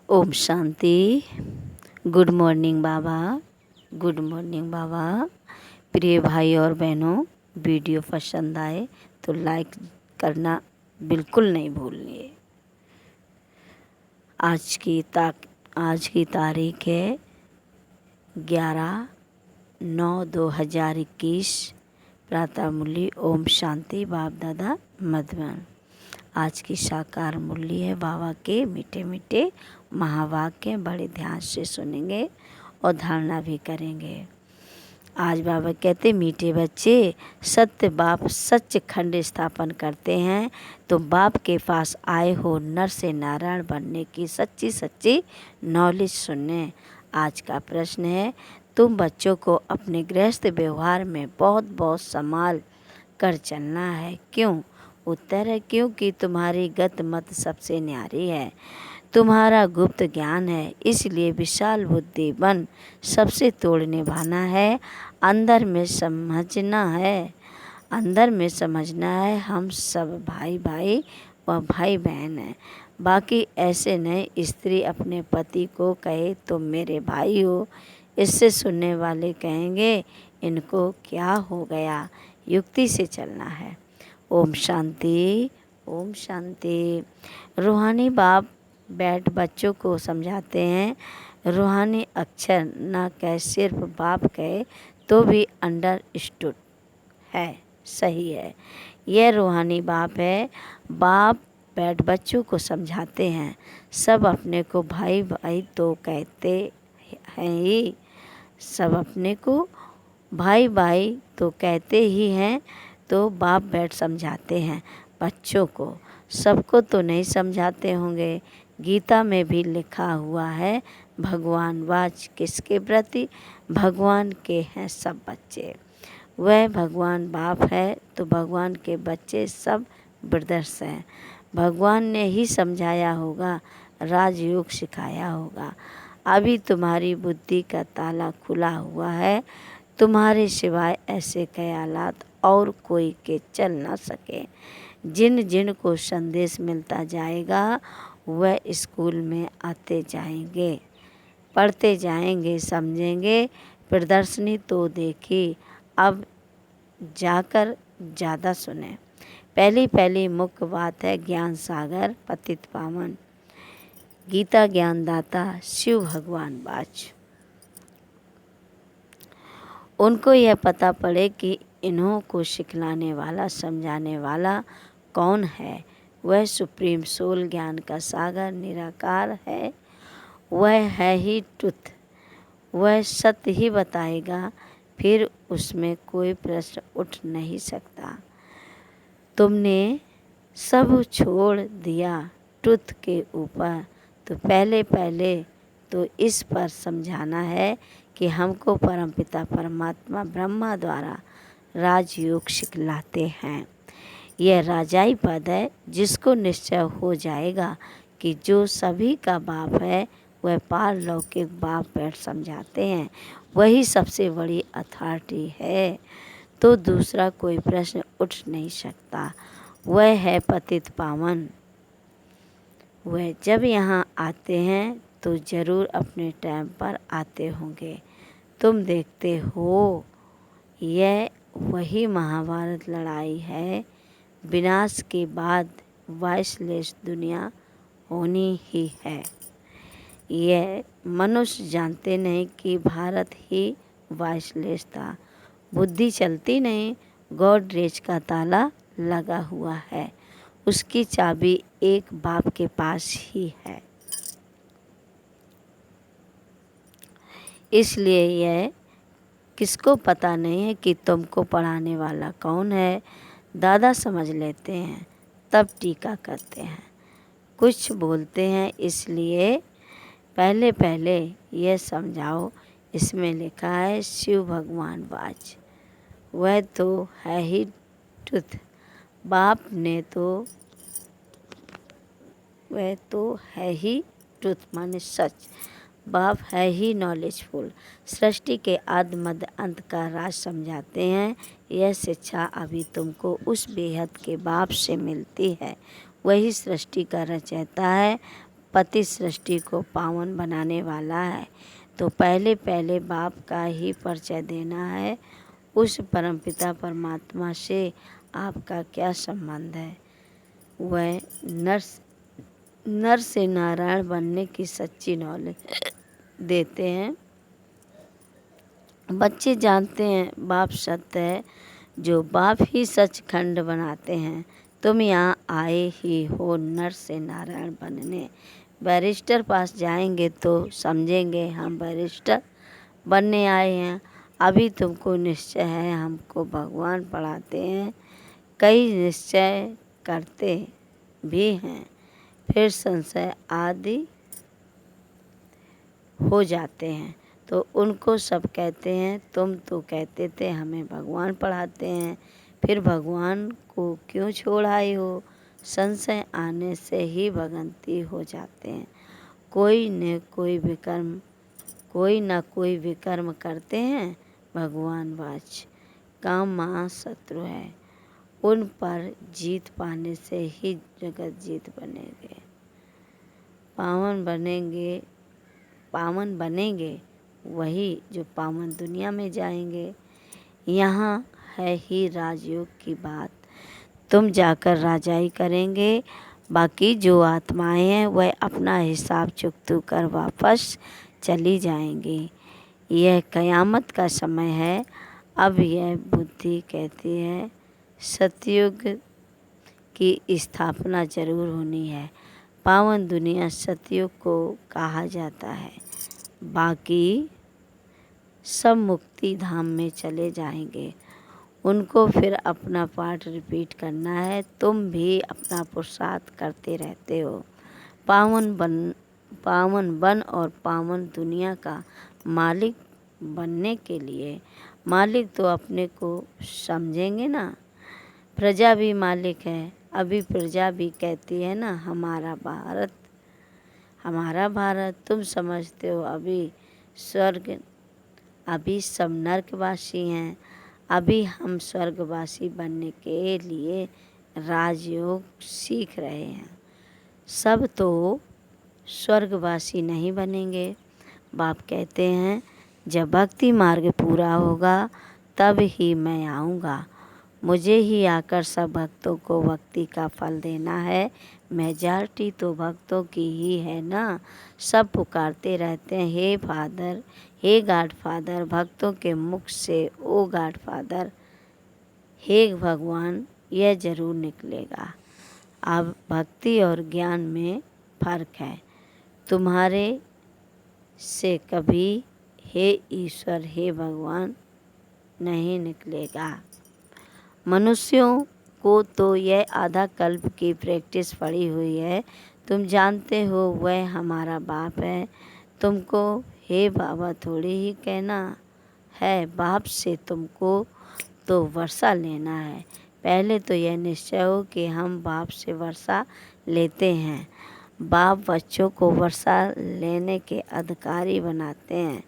Om Shanti. Good morning बाबा। Good morning बाबा। प्रिय भाई और बहनों, वीडियो पसंद आए तो लाइक करना बिल्कुल नहीं भूलिए। आज की तारीख है 11/9/2021। प्रातः मूल्य ओम शांति बाप दादा मधुबन। आज की साकार मूल्य है बाबा के मीठे मीठे महावाक्य। बड़े ध्यान से सुनेंगे और धारणा भी करेंगे। आज बाबा कहते, मीठे बच्चे, सत्य बाप सच खंड स्थापन करते हैं। तो बाप के पास आए हो नर से नारायण बनने की सच्ची सच्ची नॉलेज सुनने। आज का प्रश्न है, तुम बच्चों को अपने गृहस्थ व्यवहार में बहुत बहुत संभाल कर चलना है। क्यों? उत्तर है, क्योंकि तुम्हारी गत मत सबसे न्यारी है, तुम्हारा गुप्त ज्ञान है, इसलिए विशाल बुद्धि बन सबसे तोड़ निभाना है। अंदर में समझना है हम सब भाई भाई व भाई बहन हैं। बाकी ऐसे नहीं, स्त्री अपने पति को कहे तो मेरे भाई हो, इससे सुनने वाले कहेंगे इनको क्या हो गया। युक्ति से चलना है। ओम शांति। ओम शांति। रूहानी बाप बैठ बच्चों को समझाते हैं। रूहानी अक्षर न कहे, सिर्फ बाप कहे तो भी अंडरस्टूड है, सही है। यह रूहानी बाप है। बाप बैठ बच्चों को समझाते हैं। सब अपने को भाई भाई तो कहते हैं ही, सब अपने को भाई भाई तो कहते ही हैं। तो बाप बैठ समझाते हैं बच्चों को। सबको तो नहीं समझाते होंगे। गीता में भी लिखा हुआ है, भगवान वाच किसके प्रति? भगवान के हैं सब बच्चे। वह भगवान बाप है तो भगवान के बच्चे सब ब्रदर्स हैं। भगवान ने ही समझाया होगा, राजयोग सिखाया होगा। अभी तुम्हारी बुद्धि का ताला खुला हुआ है। तुम्हारे सिवाय ऐसे ख्यालात और कोई के चल ना सके। जिन जिन को संदेश मिलता जाएगा वह स्कूल में आते जाएंगे, पढ़ते जाएंगे, समझेंगे। प्रदर्शनी तो देखी, अब जाकर ज़्यादा सुने। पहली मुख्य बात है ज्ञान सागर पतित पावन, गीता ज्ञानदाता शिव भगवान बाच। उनको यह पता पड़े कि इन्हों को सिखलाने वाला, समझाने वाला कौन है। वह सुप्रीम सोल, ज्ञान का सागर, निराकार है। वह है ही ट्रुथ। वह सत्य ही बताएगा, फिर उसमें कोई प्रश्न उठ नहीं सकता। तुमने सब छोड़ दिया ट्रुथ के ऊपर, तो पहले तो इस पर समझाना है कि हमको परमपिता परमात्मा ब्रह्मा द्वारा राजयोग सिखलाते हैं। यह राजाई पद है, जिसको निश्चय हो जाएगा कि जो सभी का बाप है वह पारलौकिक बाप बैठ समझाते हैं, वही सबसे बड़ी अथॉरिटी है। तो दूसरा कोई प्रश्न उठ नहीं सकता। वह है पतित पावन। वह जब यहाँ आते हैं तो ज़रूर अपने टाइम पर आते होंगे। तुम देखते हो, यह वही महाभारत लड़ाई है। विनाश के बाद वाइसलेस दुनिया होनी ही है। यह मनुष्य जानते नहीं कि भारत ही वाइसलेस था। बुद्धि चलती नहीं। गॉडरेज का ताला लगा हुआ है, उसकी चाबी एक बाप के पास ही है। इसलिए यह किसको पता नहीं है कि तुमको पढ़ाने वाला कौन है। दादा समझ लेते हैं तब टीका करते हैं, कुछ बोलते हैं। इसलिए पहले यह समझाओ। इसमें लिखा है शिव भगवान वाच, वह तो है ही ट्रुथ। बाप ने तो वह तो है ही ट्रुथ माने सच। बाप है ही नॉलेजफुल। सृष्टि के आदि मध्य अंत का राज समझाते हैं। यह शिक्षा अभी तुमको उस बेहद के बाप से मिलती है। वही सृष्टि का रचयिता है। पति सृष्टि को पावन बनाने वाला है, तो पहले पहले बाप का ही परिचय देना है। उस परमपिता परमात्मा से आपका क्या संबंध है? वह नर से नारायण बनने की सच्ची नॉलेज देते हैं। बच्चे जानते हैं बाप सत्य है, जो बाप ही सचखंड बनाते हैं। तुम यहाँ आए ही हो नर से नारायण बनने। बैरिस्टर पास जाएंगे तो समझेंगे हम बैरिस्टर बनने आए हैं। अभी तुमको निश्चय है हमको भगवान पढ़ाते हैं। कई निश्चय करते भी हैं, फिर संशय आदि हो जाते हैं, तो उनको सब कहते हैं तुम तो कहते थे हमें भगवान पढ़ाते हैं, फिर भगवान को क्यों छोड़ आए हो? संशय आने से ही भगंती हो जाते हैं। कोई न कोई विकर्म करते हैं, भगवान वाच काम महाशत्रु है। उन पर जीत पाने से ही जगत जीत बनेंगे, पावन बनेंगे वही जो पावन दुनिया में जाएंगे। यहाँ है ही राजयोग की बात। तुम जाकर राजाई करेंगे, बाकी जो आत्माएं हैं वह अपना हिसाब चुकतू कर वापस चली जाएंगी। यह कयामत का समय है। अब यह बुद्धि कहती है सतयुग की स्थापना जरूर होनी है। पावन दुनिया सतयुग को कहा जाता है। बाकी सब मुक्ति धाम में चले जाएंगे, उनको फिर अपना पाठ रिपीट करना है। तुम भी अपना पुरुषार्थ करते रहते हो पावन बन और पावन दुनिया का मालिक बनने के लिए। मालिक तो अपने को समझेंगे ना, प्रजा भी मालिक है। अभी प्रजा भी कहती है ना हमारा भारत। तुम समझते हो अभी सब नरकवासी हैं। अभी हम स्वर्गवासी बनने के लिए राजयोग सीख रहे हैं। सब तो स्वर्गवासी नहीं बनेंगे। बाप कहते हैं जब भक्ति मार्ग पूरा होगा तब ही मैं आऊँगा। मुझे ही आकर सब भक्तों को भक्ति का फल देना है। मेजॉरिटी तो भक्तों की ही है ना। सब पुकारते रहते हैं हे फादर, हे गॉड फादर। भक्तों के मुख से ओ गॉड फादर, हे भगवान, यह जरूर निकलेगा। अब भक्ति और ज्ञान में फर्क है। तुम्हारे से कभी हे ईश्वर, हे भगवान नहीं निकलेगा। मनुष्यों को तो यह आधा कल्प की प्रैक्टिस पड़ी हुई है। तुम जानते हो वह हमारा बाप है। तुमको हे बाबा थोड़ी ही कहना है। बाप से तुमको तो वर्षा लेना है। पहले तो यह निश्चय हो कि हम बाप से वर्षा लेते हैं। बाप बच्चों को वर्षा लेने के अधिकारी बनाते हैं।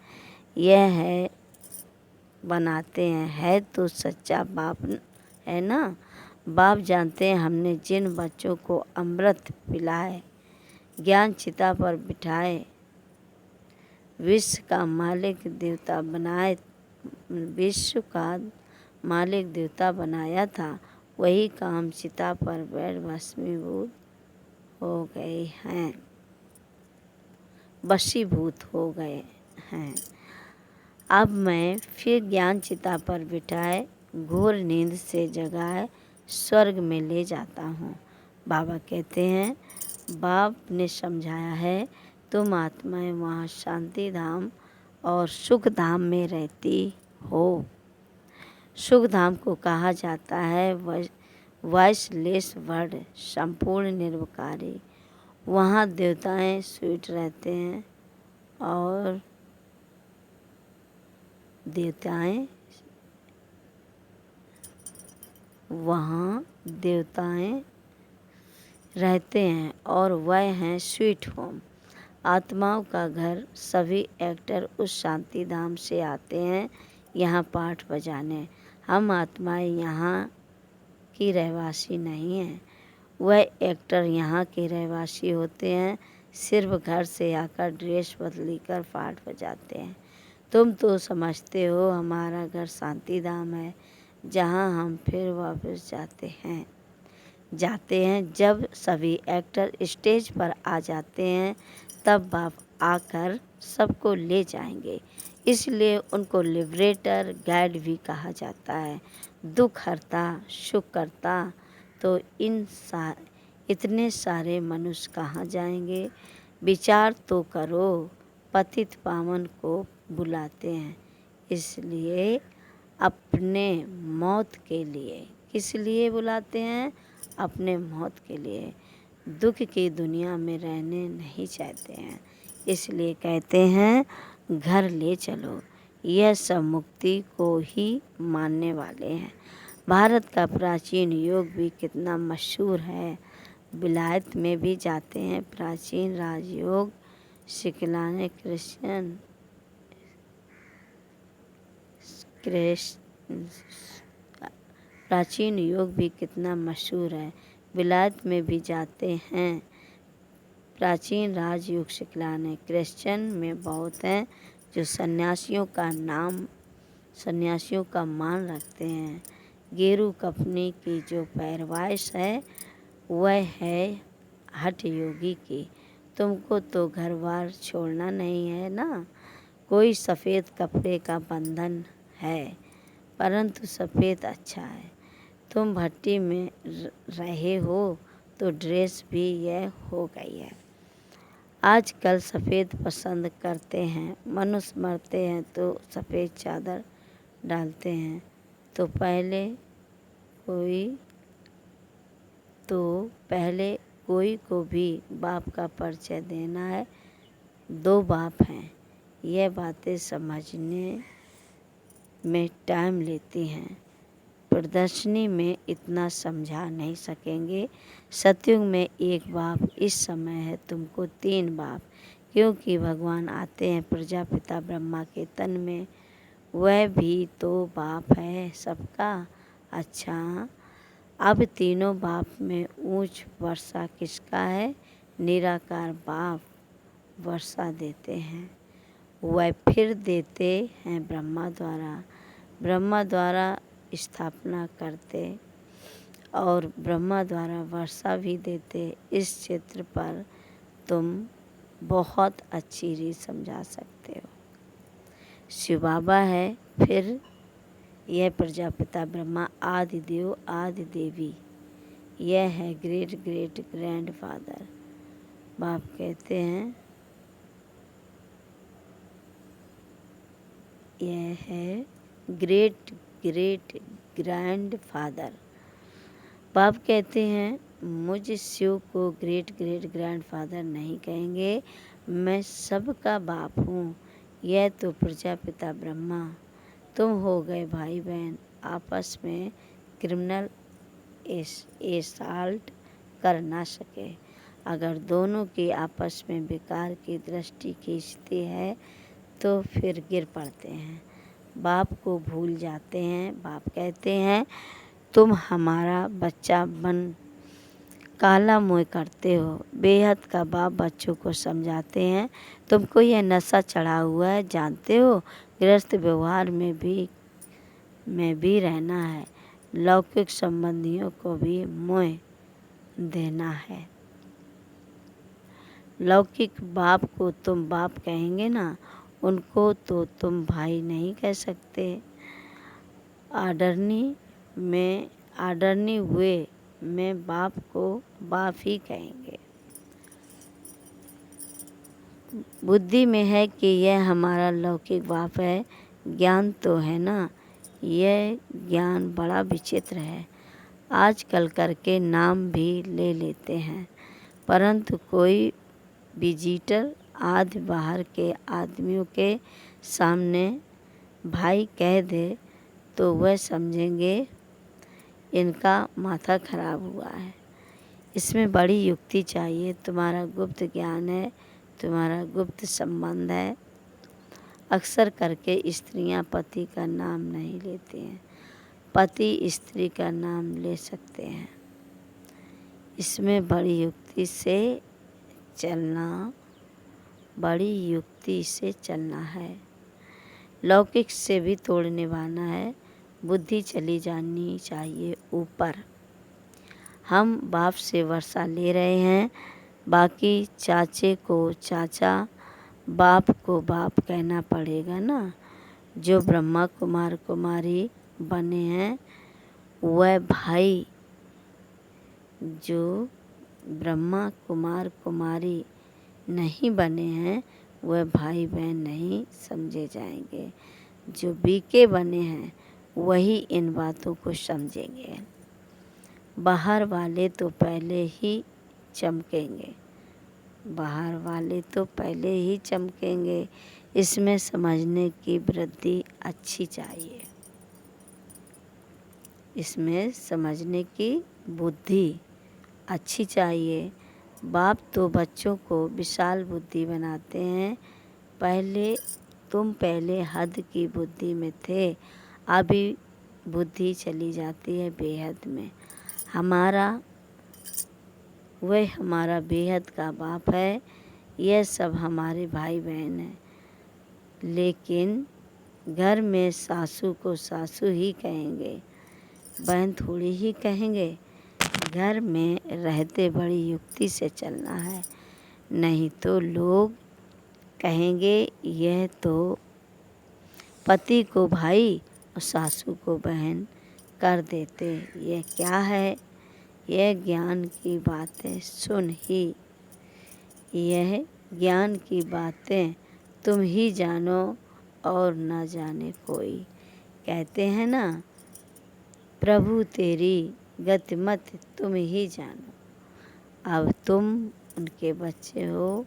है तो सच्चा बाप है ना। बाप जानते हैं हमने जिन बच्चों को अमृत पिलाए, ज्ञान चिता पर बिठाए, विश्व का मालिक देवता बनाया था, वही काम चिता पर बैठ भस्मीभूत हो गए हैं। अब मैं फिर ज्ञान चिता पर बिठाए घोर नींद से जगाए स्वर्ग में ले जाता हूँ। बाबा कहते हैं बाप ने समझाया है तुम आत्माएं वहाँ शांति धाम और सुख धाम में रहती हो। सुख धाम को कहा जाता है वॉइसलेस वर्ड, संपूर्ण निर्विकारी। वहाँ देवताएं स्वीट रहते हैं और वह हैं स्वीट होम, आत्माओं का घर। सभी एक्टर उस शांति धाम से आते हैं यहाँ पाठ बजाने। हम आत्माएं यहाँ की रहवासी नहीं हैं। वह एक्टर यहाँ के रहवासी होते हैं। सिर्फ घर से आकर ड्रेस बदली कर फाट बजाते हैं। तुम तो समझते हो हमारा घर शांति धाम है, जहाँ हम फिर वापस जाते हैं। जब सभी एक्टर स्टेज पर आ जाते हैं तब बाप आकर सबको ले जाएंगे, इसलिए उनको लिबरेटर गाइड भी कहा जाता है। दुख हरता सुख करता, तो इतने सारे मनुष्य कहाँ जाएंगे? विचार तो करो, पतित पावन को बुलाते हैं इसलिए अपने मौत के लिए। किस लिए बुलाते हैं? अपने मौत के लिए। दुख की दुनिया में रहने नहीं चाहते हैं, इसलिए कहते हैं घर ले चलो। यह सब मुक्ति को ही मानने वाले हैं। भारत का प्राचीन योग भी कितना मशहूर है, विलायत में भी जाते हैं। प्राचीन राजयोग सिखलाने प्राचीन योग भी कितना मशहूर है, विलायत में भी जाते हैं। प्राचीन राजयोग सिखलाने क्रिश्चियन में बहुत हैं जो सन्यासियों का मान रखते हैं। गेरू कपनी की जो पैरवाइश है वह है हठ योगी की। तुमको तो घर बार छोड़ना नहीं है ना। कोई सफ़ेद कपड़े का बंधन है, परंतु सफ़ेद अच्छा है। तुम भट्टी में रहे हो तो ड्रेस भी यह हो गई है। आजकल सफ़ेद पसंद करते हैं। मनुष्य मरते हैं तो सफ़ेद चादर डालते हैं। तो पहले कोई को भी बाप का परिचय देना है। 2 बाप हैं। यह बातें समझने में टाइम लेती हैं। प्रदर्शनी में इतना समझा नहीं सकेंगे। सतयुग में 1 बाप, इस समय है तुमको 3 बाप, क्योंकि भगवान आते हैं प्रजापिता ब्रह्मा के तन में। वह भी तो बाप है सबका। अच्छा, अब तीनों बाप में ऊंच वर्षा किसका है? निराकार बाप वर्षा देते हैं। वह फिर देते हैं ब्रह्मा द्वारा स्थापना करते और ब्रह्मा द्वारा वर्षा भी देते। इस क्षेत्र पर तुम बहुत अच्छी रीत समझा सकते हो। शिव बाबा है, फिर यह प्रजापिता ब्रह्मा, आदि देव आदि देवी, यह है ग्रेट ग्रेट ग्रैंड फादर। बाप कहते हैं यह है ग्रेट ग्रेट ग्रैंड फादर। बाप कहते हैं मुझ शिव को ग्रेट ग्रेट ग्रैंड फादर नहीं कहेंगे, मैं सबका बाप हूँ। यह तो प्रजापिता ब्रह्मा, तुम हो गए भाई बहन, आपस में क्रिमिनल एसाल्ट कर ना सके। अगर दोनों की आपस में बेकार की दृष्टि खींचती है तो फिर गिर पड़ते हैं, बाप को भूल जाते हैं। बाप कहते हैं तुम हमारा बच्चा बन काला मुँह करते हो। बेहद का बाप बच्चों को समझाते हैं तुमको यह नशा चढ़ा हुआ है, जानते हो। गृहस्थ व्यवहार में भी रहना है, लौकिक संबंधियों को भी मुँह देना है। लौकिक बाप को तुम बाप कहेंगे ना, उनको तो तुम भाई नहीं कह सकते। आदरणी हुए में बाप को बाप ही कहेंगे। बुद्धि में है कि यह हमारा लौकिक बाप है, ज्ञान तो है ना। यह ज्ञान बड़ा विचित्र है। आजकल करके नाम भी ले लेते हैं, परंतु कोई विजिटर आदि बाहर के आदमियों के सामने भाई कह दे तो वह समझेंगे इनका माथा खराब हुआ है। इसमें बड़ी युक्ति चाहिए। तुम्हारा गुप्त ज्ञान है, तुम्हारा गुप्त संबंध है। अक्सर करके स्त्रियां पति का नाम नहीं लेती हैं, पति स्त्री का नाम ले सकते हैं। इसमें बड़ी युक्ति से चलना, बड़ी युक्ति से चलना है। लौकिक से भी तोड़ निभाना है, बुद्धि चली जानी चाहिए ऊपर। हम बाप से वर्षा ले रहे हैं, बाकी चाचे को चाचा, बाप को बाप कहना पड़ेगा ना। जो ब्रह्मा कुमार कुमारी बने हैं वह भाई, जो ब्रह्मा कुमार कुमारी नहीं बने हैं वह भाई बहन नहीं समझे जाएंगे। जो बीके बने हैं वही इन बातों को समझेंगे। बाहर वाले तो पहले ही चमकेंगे, बाहर वाले तो पहले ही चमकेंगे। इसमें समझने की वृद्धि अच्छी चाहिए, इसमें समझने की बुद्धि अच्छी चाहिए। बाप तो बच्चों को विशाल बुद्धि बनाते हैं। तुम पहले हद की बुद्धि में थे, अभी बुद्धि चली जाती है बेहद में। वह हमारा बेहद का बाप है। यह सब हमारे भाई बहन हैं। लेकिन घर में सासू को सासू ही कहेंगे, बहन थोड़ी ही कहेंगे। घर में रहते बड़ी युक्ति से चलना है, नहीं तो लोग कहेंगे यह तो पति को भाई और सासू को बहन कर देते। यह क्या है? यह ज्ञान की बातें सुन ही, यह ज्ञान की बातें तुम ही जानो और न जाने कोई। कहते हैं ना, प्रभु तेरी गतिमत तुम ही जानो। अब तुम उनके बच्चे हो,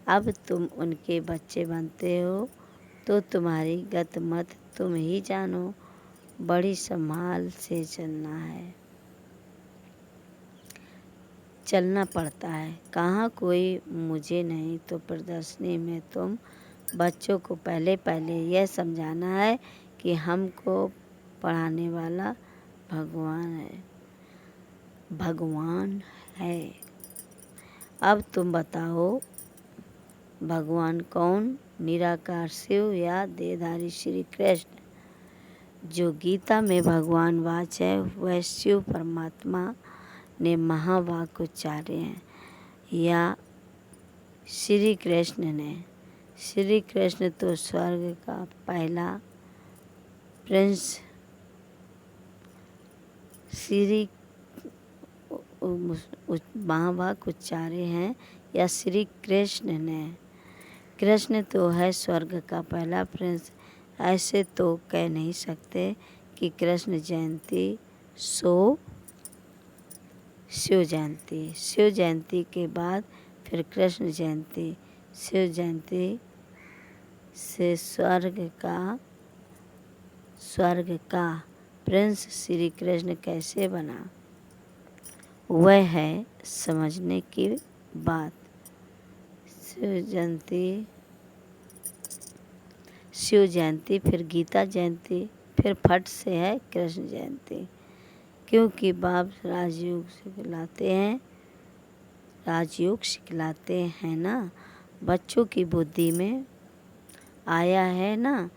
अब तुम उनके बच्चे बनते हो तो तुम्हारी गतिमत तुम ही जानो। बड़ी संभाल से चलना है, चलना पड़ता है। कहाँ कोई मुझे नहीं तो प्रदर्शनी में तुम बच्चों को पहले यह समझाना है कि हमको पढ़ाने वाला भगवान है। अब तुम बताओ भगवान कौन? निराकार शिव या देहधारी श्री कृष्ण? जो गीता में भगवान वाच है वह शिव परमात्मा ने महावाक्य उच्चारे हैं, या श्री कृष्ण ने? श्री कृष्ण तो स्वर्ग का पहला प्रिंस, श्री महावाक्य उच्चारे हैं या श्री कृष्ण ने? कृष्ण तो है स्वर्ग का पहला प्रिंस। ऐसे तो कह नहीं सकते कि कृष्ण जयंती सो शिव जयंती, शिव जयंती के बाद फिर कृष्ण जयंती। शिव जयंती से स्वर्ग का प्रिंस श्री कृष्ण कैसे बना? वह है समझने की बात। शिव जयंती फिर गीता जयंती, फिर फट से है कृष्ण जयंती। क्योंकि बाप राजयोग सिखलाते हैं ना। बच्चों की बुद्धि में आया है ना,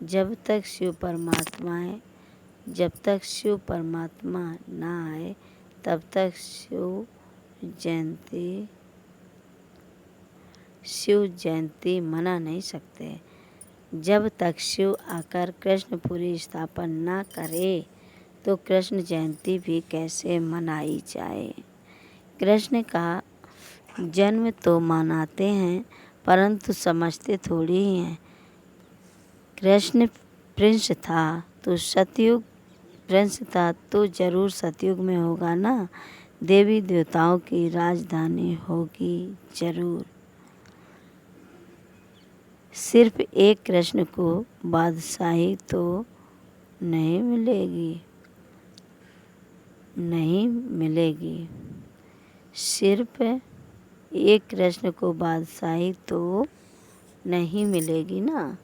जब तक शिव परमात्मा ना आए तब तक शिव जयंती मना नहीं सकते। जब तक शिव आकर कृष्णपुरी स्थापन ना करे तो कृष्ण जयंती भी कैसे मनाई जाए? कृष्ण का जन्म तो मनाते हैं परंतु समझते थोड़ी ही हैं। कृष्ण प्रिंस था तो जरूर सतयुग में होगा ना। देवी देवताओं की राजधानी होगी जरूर। सिर्फ एक कृष्ण को बादशाही तो नहीं मिलेगी। सिर्फ एक कृष्ण को बादशाही तो नहीं मिलेगी ना,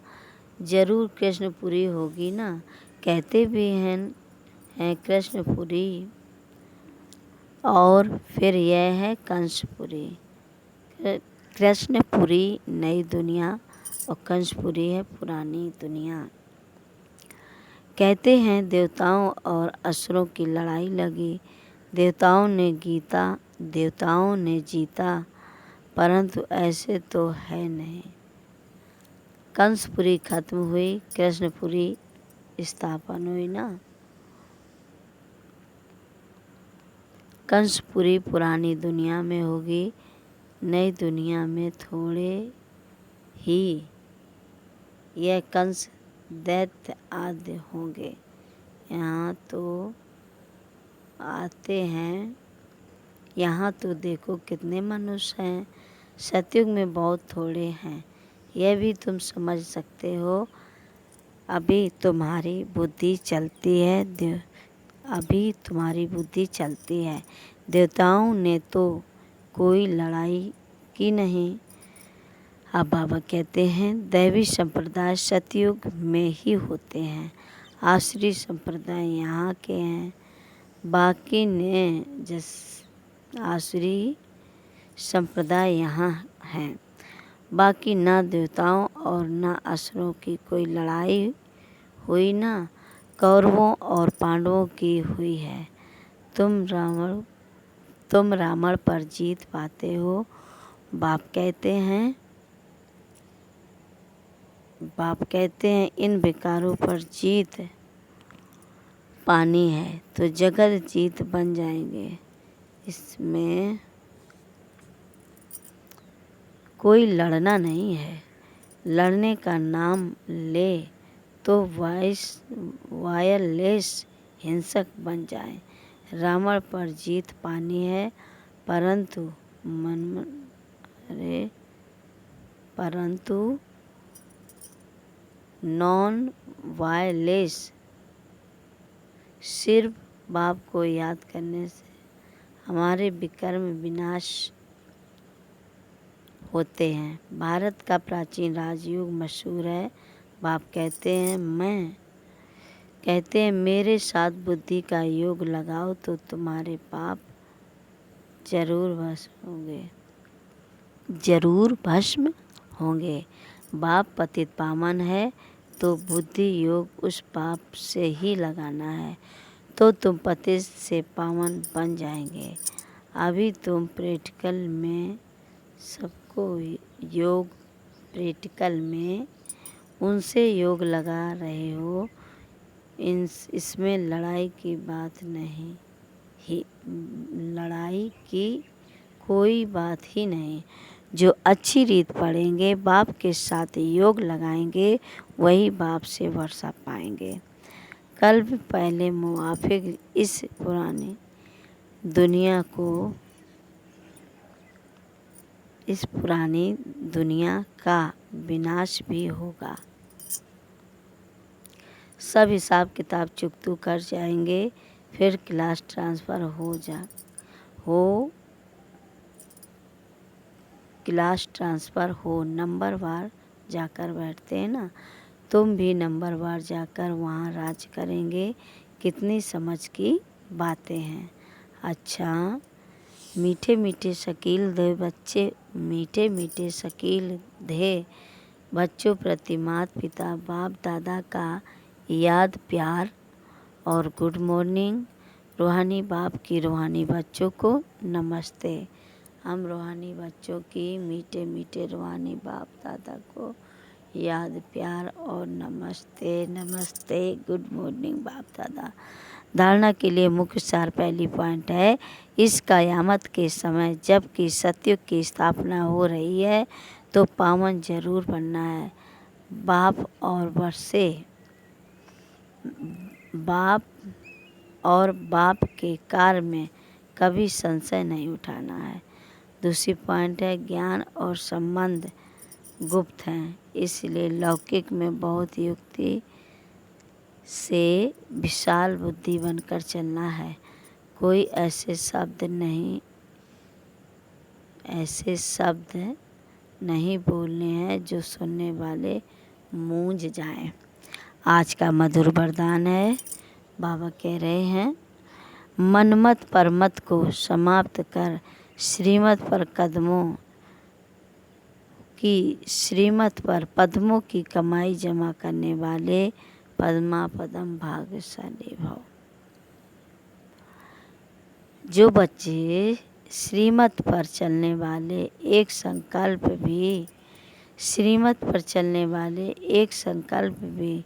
जरूर कृष्णपुरी होगी ना। कहते भी हैं कृष्णपुरी, और फिर यह है कंसपुरी। कृष्णपुरी नई दुनिया और कंसपुरी है पुरानी दुनिया। कहते हैं देवताओं और असुरों की लड़ाई लगी, देवताओं ने जीता, परंतु ऐसे तो है नहीं। कंसपुरी खत्म हुई, कृष्णपुरी स्थापन हुई ना। कंसपुरी पुरानी दुनिया में होगी, नई दुनिया में थोड़े ही यह कंस दैत्य आदि होंगे। यहाँ तो आते हैं, यहाँ तो देखो कितने मनुष्य हैं, सतयुग में बहुत थोड़े हैं, यह भी तुम समझ सकते हो। अभी तुम्हारी बुद्धि चलती है, देवताओं ने तो कोई लड़ाई की नहीं। अब बाबा कहते हैं दैवी संप्रदाय सतयुग में ही होते हैं, आसुरी संप्रदाय यहाँ के हैं। बाकी ने आसुरी संप्रदाय यहाँ हैं, बाकी ना देवताओं और ना असुरों की कोई लड़ाई हुई, ना कौरवों और पांडवों की हुई है। तुम रावण पर जीत पाते हो। बाप कहते हैं इन विकारों पर जीत पानी है तो जगत जीत बन जाएंगे। इसमें कोई लड़ना नहीं है, लड़ने का नाम ले तो वायरलेस हिंसक बन जाए। रावण पर जीत पानी है, परंतु नॉन वायलेंस, सिर्फ बाप को याद करने से हमारे विकर्म विनाश होते हैं। भारत का प्राचीन राजयोग मशहूर है। बाप कहते हैं मेरे साथ बुद्धि का योग लगाओ तो तुम्हारे पाप जरूर भस्म होंगे। बाप पतित पावन है तो बुद्धि योग उस पाप से ही लगाना है, तो तुम पतित से पावन बन जाएंगे। अभी तुम प्रैक्टिकल में उनसे योग लगा रहे हो। इसमें लड़ाई की कोई बात ही नहीं। जो अच्छी रीत पढ़ेंगे, बाप के साथ योग लगाएंगे, वही बाप से वर्षा पाएंगे। कल्प पहले मुवाफिक इस पुरानी दुनिया का विनाश भी होगा। सब हिसाब किताब चुकतू कर जाएंगे, फिर क्लास ट्रांसफ़र हो नंबर वार जाकर बैठते हैं ना, तुम भी नंबर वार जाकर वहाँ राज करेंगे। कितनी समझ की बातें हैं। अच्छा, मीठे मीठे शकील दे बच्चों प्रति माता पिता बाप दादा का याद प्यार और गुड मॉर्निंग। रूहानी बाप की रूहानी बच्चों को नमस्ते। हम रूहानी बच्चों की मीठे मीठे रूहानी बाप दादा को याद प्यार और नमस्ते गुड मॉर्निंग बाप दादा। धारणा के लिए मुख्य सार पहली पॉइंट है, इस कयामत के समय जबकि सतयुग की स्थापना हो रही है तो पावन जरूर बनना है। बाप और बाप के कार्य में कभी संशय नहीं उठाना है। दूसरी पॉइंट है, ज्ञान और संबंध गुप्त हैं, इसलिए लौकिक में बहुत युक्ति से विशाल बुद्धि बनकर चलना है। कोई ऐसे शब्द नहीं बोलने हैं जो सुनने वाले मूंझ जाएं। आज का मधुर वरदान है, बाबा कह रहे हैं मनमत परमत को समाप्त कर श्रीमत पर पद्मों की कमाई जमा करने वाले पद्मापदम भाग्यशाली भव। जो बच्चे श्रीमत पर चलने वाले एक संकल्प भी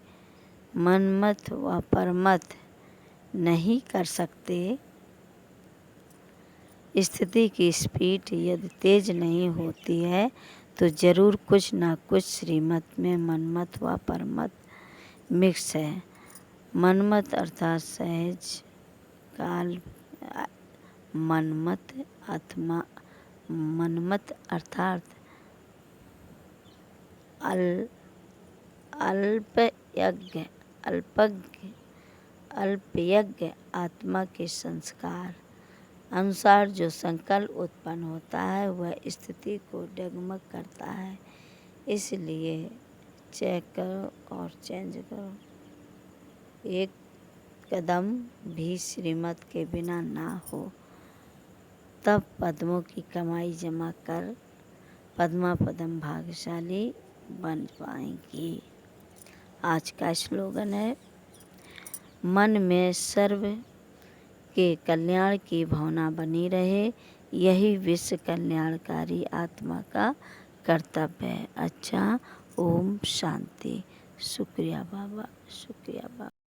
मनमत व परमत नहीं कर सकते, स्थिति की स्पीड यदि तेज नहीं होती है तो जरूर कुछ ना कुछ श्रीमत में मनमत व परमत मिक्स है। मनमत अर्थात सहज काल, मनमत अर्थात अल्पयज्ञ आत्मा के संस्कार अनुसार जो संकल्प उत्पन्न होता है वह स्थिति को डगमग करता है। इसलिए चेक करो और चेंज करो, एक कदम भी श्रीमत के बिना ना हो, तब पद्मों की कमाई जमा कर पद्मापदम भाग्यशाली बन पाएंगी। आज का स्लोगन है, मन में सर्व के कल्याण की भावना बनी रहे, यही विश्व कल्याणकारी आत्मा का कर्तव्य है। अच्छा, ओम शांति। शुक्रिया बाबा, शुक्रिया बाबा।